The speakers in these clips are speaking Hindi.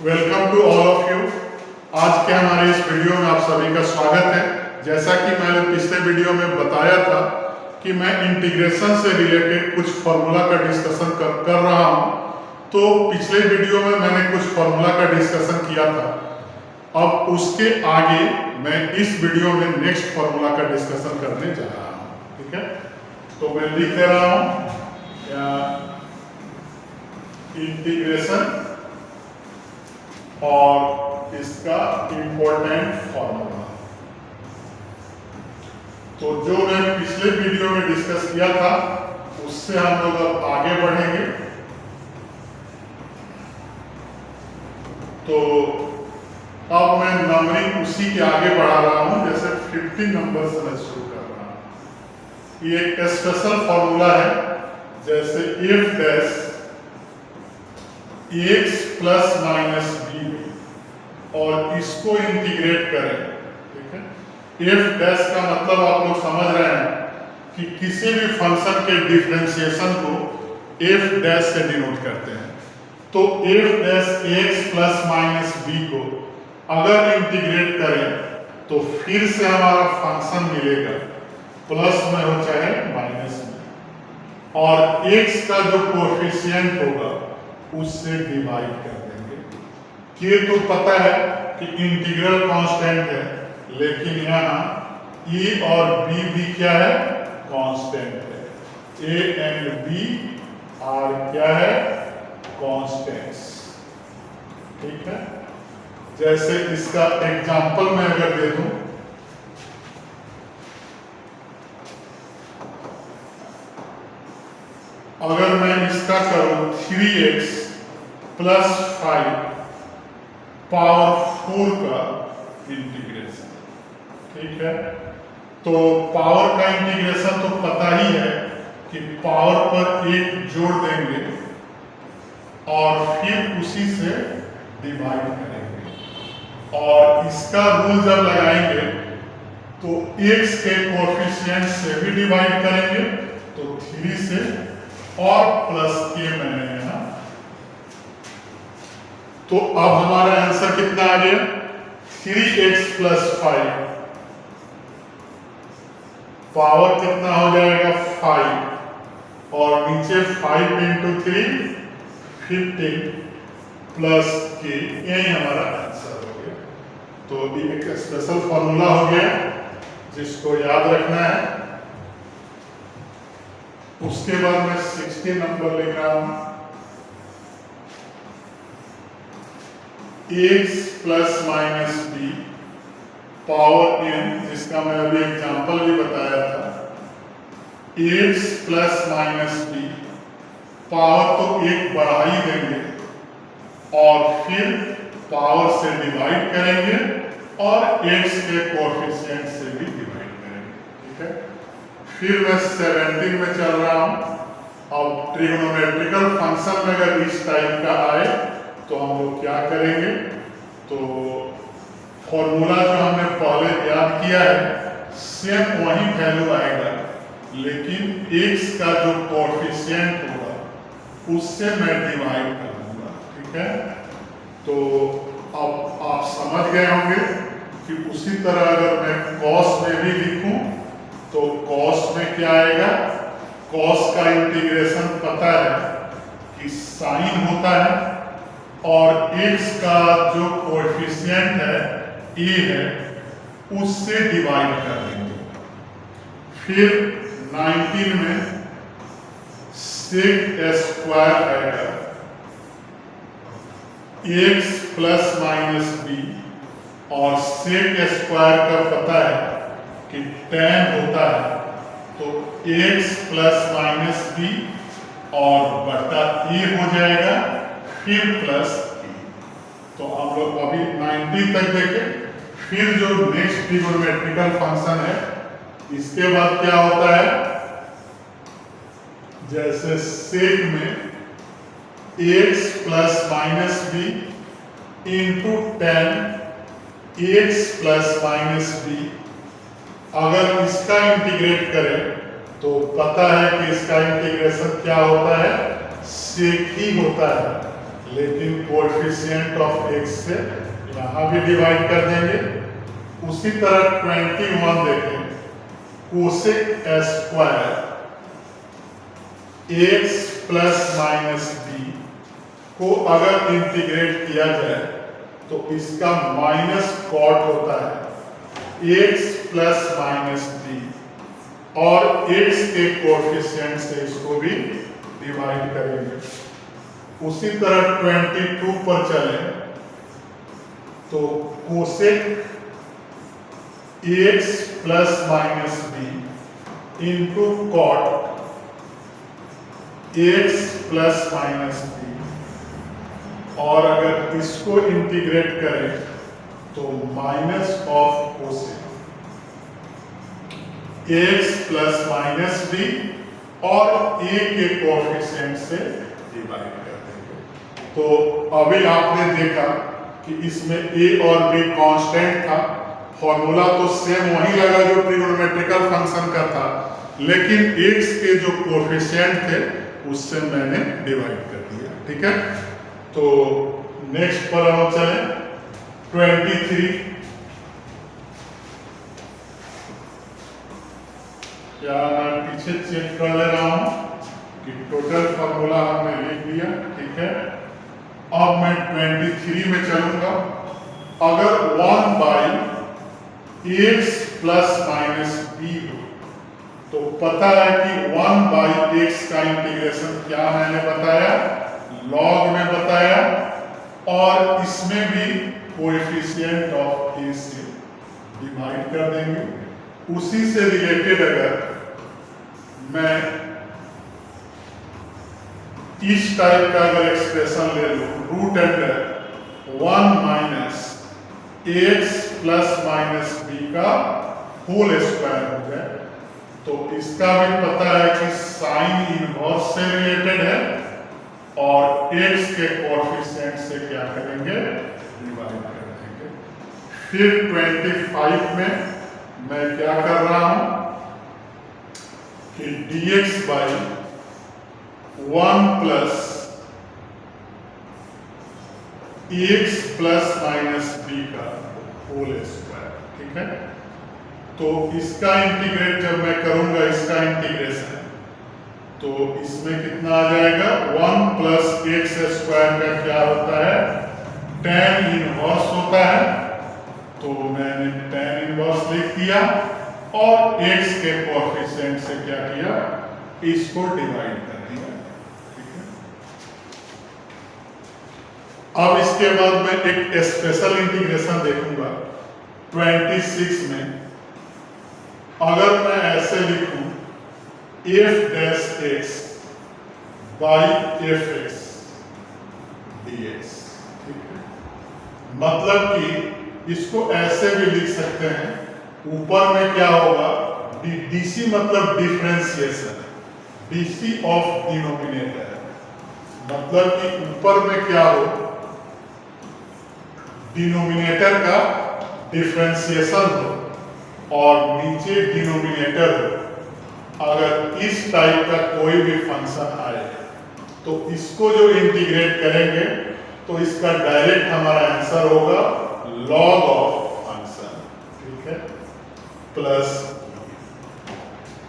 Welcome to all of you. आज के हमारे इस वीडियो में आप सभी का स्वागत है। जैसा कि मैंने पिछले वीडियो में बताया था कि मैं इंटीग्रेशन से रिलेटेड कुछ फॉर्मूला का डिस्कशन कर रहा हूं। तो पिछले वीडियो में मैंने कुछ फॉर्मूला का डिस्कशन किया था। अब उसके आगे मैं इस वीडियो में नेक्स्ट फॉर्मूला का डिस्कशन करने जा रहा हूं। ठीक है, तो मैं लिख दे रहा हूं इंटीग्रेशन और इसका इंपॉर्टेंट फॉर्मूला। तो जो मैं पिछले वीडियो में डिस्कस किया था उससे हम लोग अब आगे बढ़ेंगे। तो अब मैं नंबरिंग उसी के आगे बढ़ा रहा हूं, जैसे 50 नंबर से मैं शुरू कर रहा हूं। ये एक स्पेशल फॉर्मूला है, जैसे F dash x plus minus B और इसको इंटीग्रेट करें। ठीक है, इफ डैश का मतलब आप लोग समझ रहे हैं कि किसी भी फंक्शन के डिफरेंशिएशन को इफ डैश से डिनोट करते हैं। तो F dash x plus minus B को अगर इंटीग्रेट करें तो फिर से हमारा फंक्शन मिलेगा प्लस में हो चाहे माइनस में, और x का जो कोएफिशिएंट होगा उससे डिवाइड कर देंगे। ये तो पता है कि इंटीग्रल कांस्टेंट है, लेकिन यहाँ e और b भी क्या है, कांस्टेंट है। a एंड b आर क्या है, कांस्टेंट्स। ठीक है, जैसे इसका एग्जांपल मैं अगर दे दूं, अगर मैं इसका करूं 3x प्लस 5 पावर 4 का इंटीग्रेशन। ठीक है, तो पावर का इंटीग्रेशन तो पता ही है कि पावर पर एक जोड़ देंगे और फिर उसी से डिवाइड करेंगे, और इसका रूल जब लगाएंगे तो x के कोएफिशिएंट से भी डिवाइड करेंगे, तो 3 से और प्लस के मैंने यहां। तो अब हमारा आंसर कितना आ गया, 3x प्लस 5 पावर कितना हो जाएगा 5, और नीचे 5 इंटू 3 15 प्लस के, यही हमारा आंसर हो गया। तो ये एक स्पेशल फॉर्मूला हो गया जिसको याद रखना है। उसके बाद मैं 60 नंबर लिख रहा हूं, x plus minus B power n, जिसका मैं अभी एग्जांपल भी बताया था। x plus minus B power तो एक बढ़ा ही देंगे और फिर पावर से डिवाइड करेंगे और x के कोएफिशिएंट से भी डिवाइड करेंगे। ठीक है, फिर मैं 17 में चल रहा हूं। अब ट्रिग्नोमेट्रिकल फंक्शन में अगर इस टाइप का आए तो हम लोग क्या करेंगे, तो फॉर्मूला जो हमने पहले याद किया है सेम वही वैल्यू आएगा, लेकिन x का जो कोएफिशिएंट होगा उससे मैं डिवाइड कर दूंगा। ठीक है, तो अब आप समझ गए होंगे कि उसी तरह अगर मैं cos में भी लिखूं तो cos में क्या आएगा, cos का इंटीग्रेशन पता है कि साइन होता है, और x का जो कोएफिशिएंट है a है उससे डिवाइड कर देंगे। फिर 19 में sec स्क्वायर आएगा, x प्लस माइनस b, और sec स्क्वायर का पता है कि tan होता है, तो x प्लस माइनस b और बटा a हो जाएगा, फिर प्लस a। तो हम लोग अभी 90 तक देखें। फिर जो नेक्स्ट ट्रिग्नोमेट्रिकल फंक्शन है, इसके बाद क्या होता है, जैसे सेक में x plus minus B into tan x plus minus B, अगर इसका इंटीग्रेट करें तो पता है कि इसका इंटीग्रेशन क्या होता है, सेक ही होता है, लेकिन कोएफिशिएंट ऑफ x से यहाँ भी डिवाइड कर देंगे। उसी तरह 21 देखें, cosec square x plus minus B को अगर इंटीग्रेट किया जाए तो इसका माइनस कॉट होता है x प्लस माइनस बी, और x के कोएफिशिएंट से इसको भी डिवाइड करेंगे। उसी तरह 22 पर चलें तो cosec x plus minus B into cot x plus minus B, और अगर इसको इंटीग्रेट करें तो minus of cosec x plus minus B और a के कोएफिशिएंट से डिवाइड कर देंगे। तो अभी आपने देखा कि इसमें a और b कांस्टेंट था, फॉर्मूला तो सेम वही लगा जो ट्रिगोनोमेट्रिकल फंक्शन का था, लेकिन x के जो कोएफिशिएंट थे उससे मैंने डिवाइड कर दिया। ठीक है, तो नेक्स्ट पर हम चलें 23। क्या मैं पीछे चेक कर ले रहा हूं कि टोटल फॉर्मूला हमने लिख दिया। ठीक है, अब मैं 23 में चलूंगा। अगर 1 by x plus minus B हो तो पता है कि 1 बाई x का इंटीग्रेशन क्या मैंने बताया, लॉग में बताया, और इसमें भी कोएफिशिएंट ऑफ a से डिवाइड कर देंगे। उसी से रिलेटेड अगर मैं इस टाइप का अगर एक्सप्रेशन ले लूं, root under 1 minus x plus minus B का होल स्क्वायर हो जाए, तो इसका भी पता है कि साइन इनवर्स से रिलेटेड है, और x के कोएफिशिएंट से क्या करेंगे, डिवाइड कर देंगे। फिर 25 में मैं क्या कर रहा हूं कि dx by 1 plus x plus minus B का होल स्क्वायर। ठीक है, तो इसका इंटीग्रेट जब मैं करूंगा, इसका इंटीग्रेशन, तो इसमें कितना आ जाएगा, 1 प्लस एक्स स्क्वायर का क्या होता है, tan इनवर्स होता है, तो मैंने tan इनवर्स लिख दिया, और x के कोएफिशिएंट से क्या किया, इसको डिवाइड कर दिया। ठीक है, अब इसके बाद मैं एक स्पेशल इंटीग्रेशन देखूंगा 26 में। अगर मैं ऐसे लिखूं f dash x by F x dx, ठीक है, मतलब कि इसको ऐसे भी लिख सकते हैं, ऊपर में क्या होगा, dc मतलब डिफरेंशिएशन, dc ऑफ डिनोमिनेटर, मतलब कि ऊपर में क्या हो, डिनोमिनेटर का डिफरेंशिएशन हो, और नीचे डिनोमिनेटर हो। अगर इस टाइप का कोई भी फंक्शन आए तो इसको जो इंटीग्रेट करेंगे तो इसका डायरेक्ट हमारा आंसर होगा लॉग ऑफ फंक्शन। ठीक है, प्लस,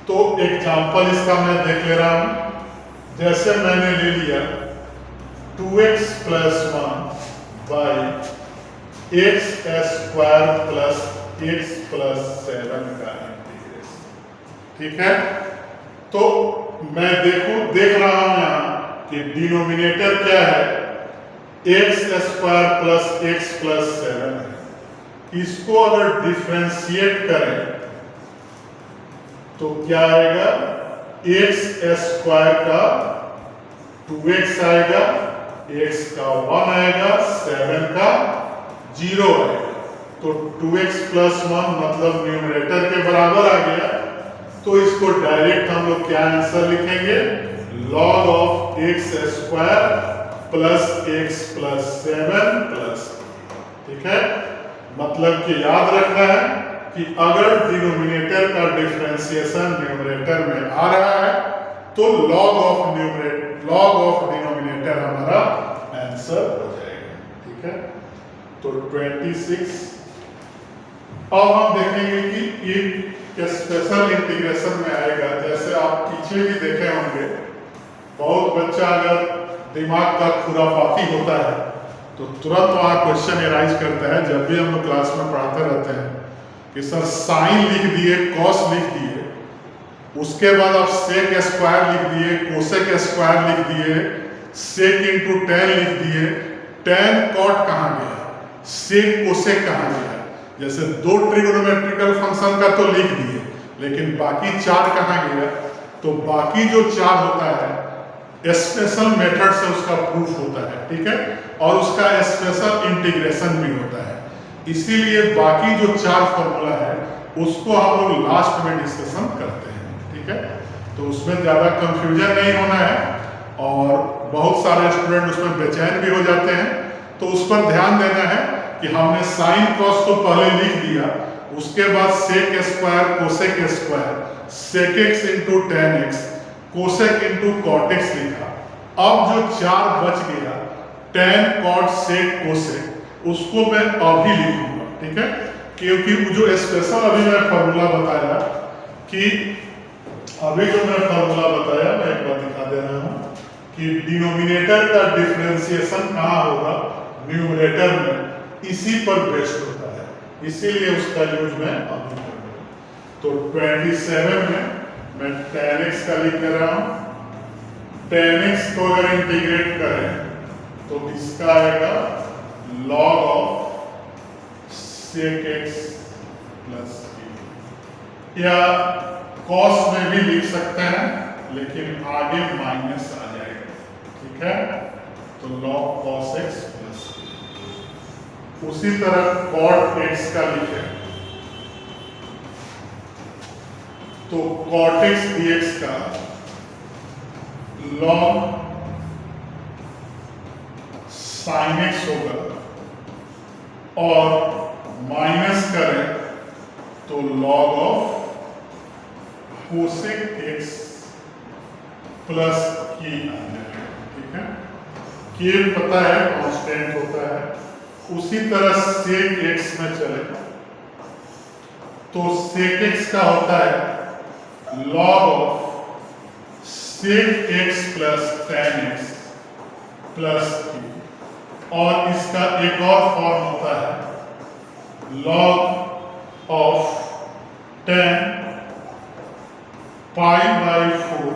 तो एग्जांपल इसका मैं देख ले रहा हूं। जैसे मैंने ले लिया 2x plus 1 by x square plus x plus 7 का इंटीग्रेशन। ठीक है, तो मैं देख रहा हूं यहां कि डिनोमिनेटर क्या है, x square plus x plus 7 है। इसको अगर डिफरेंशिएट करें तो क्या आएगा, एक्स स्क्वायर का 2x आएगा, x का 1 आएगा, 7 का 0 आएगा, तो 2x प्लस 1 मतलब न्यूमरेटर के बराबर आ गया। तो इसको डायरेक्ट हम लोग क्या आंसर लिखेंगे, log of x square plus x plus 7 plus. ठीक है, मतलब कि याद रखना है कि अगर डिनोमिनेटर का डिफरेंशिएशन न्यूमरेटर में आ रहा है तो लॉग ऑफ डिनोमिनेटर हमारा आंसर आंसर हो जाएगा। ठीक है, तो 26। अब हम देखेंगे कि एक स्पेशल इंटीग्रेशन में आएगा, जैसे आप पीछे भी देखे होंगे, बहुत बच्चा अगर दिमाग का खुराफाती होता है तो तुरंत वहाँ क्वेश्चन एराइज करता है। जब भी हम लोग क्लास में पढ़ाते रहते हैं कि सर साइन लिख दिए, कॉस लिख दिए, उसके बाद आप सेक स्क्वायर लिख दिए, कोसेक स्क्वायर लिख दिए, सेक इंटू टेन लिख दिए, टेन कॉट कहाँ गया, सेक कोसेक कहाँ गया। जैसे दो ट्रिगोनोमेट्रिकल फंक्शन का तो लिख दिए, लेकिन बाकी चार कहाँ गया। तो बाकी जो चार होता है स्पेशल मेथड से उसका प्रूफ होता है। ठीक है, और उसका स्पेशल इंटीग्रेशन भी होता है। इसीलिए बाकी जो चार फॉर्मूला है उसको हम लोग लास्ट में डिस्कशन करते हैं। ठीक है, तो उसमें ज़्यादा कंफ्यूजन नहीं होना है, और बहुत सारे स्टूडेंट उसमें बेचैन भी हो जाते हैं। तो उस पर ध्यान देना है कि हमने साइन कॉस को पहले लिख दिया, उसके बाद sec square, cosec square, sec X into tan X, cosec into cot X लिखा। अब जो चार बच गया, टेन कॉट सेक कोसेक, उसको मैं अभी लिखूंगा। ठीक है, क्योंकि वो जो स्पेशल अभी मैं फॉर्मूला बताया कि अभी जो मैं फॉर्मूला बताया, मैं एक बार दिखा दे रहा हूं कि डिनोमिनेटर का डिफरेंशिएशन कहाँ होगा, न्यूमरेटर में, इसी पर बेस्ड होता है, इसीलिए उसका यूज मैं अभी करूंगा। तो 27 में मैं tan x का लिख रहा हूं। tan x को अगर इंटीग्रेट करें तो इसका आएगा log of sec x plus b, या cos में भी लिख सकते हैं, लेकिन आगे माइनस आ जाएगा। ठीक है, तो log cos x plus b। उसी तरह cot x का लिखें तो cot x dx का log sin x होगा, और माइनस करें तो log of cosec x plus k आ जाएगा। ठीक है, k पता है कांस्टेंट होता है। उसी तरह sec x में चले तो sec x का होता है log of sec x plus tan x plus k, और इसका एक और फॉर्म होता है log of tan pi by 4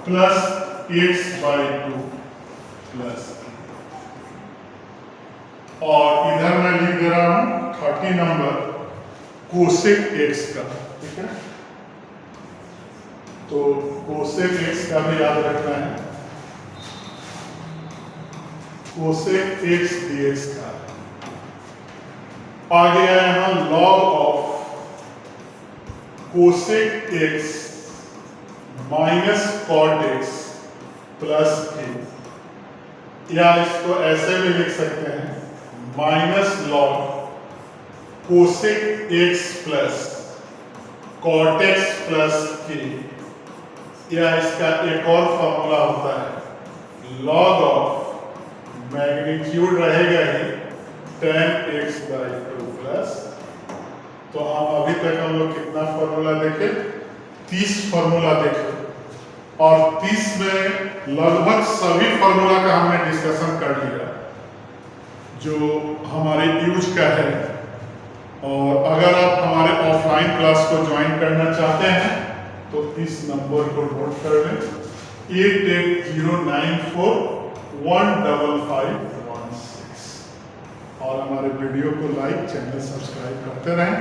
plus x by 2 plus, और इधर मैं लिख दे रहा हूं 30 नंबर कोसेक x का। ठीक है, तो कोसेक x का भी याद रखना है, कोसेक x dx का। आ गया यहां log of cosec x minus cot x plus k, या इसको ऐसे भी लिख सकते हैं minus log cosec x plus cot x plus k, या इसका एक और फॉर्मूला होता है log ऑफ मैग्नीट्यूड रहेगा ही tan x बाई 2 प्लस। तो हम अभी तक हम लोग कितना फॉर्मूला देखे, 30 फॉर्मूला देखे, और 30 में लगभग सभी फॉर्मूला का हमने डिस्कशन कर लिया जो हमारे यूज का है। और अगर आप हमारे ऑफलाइन क्लास को ज्वाइन करना चाहते हैं तो इस नंबर को नोट कर लें, 8809415516, और हमारे वीडियो को लाइक, चैनल सब्सक्राइब करते रहें।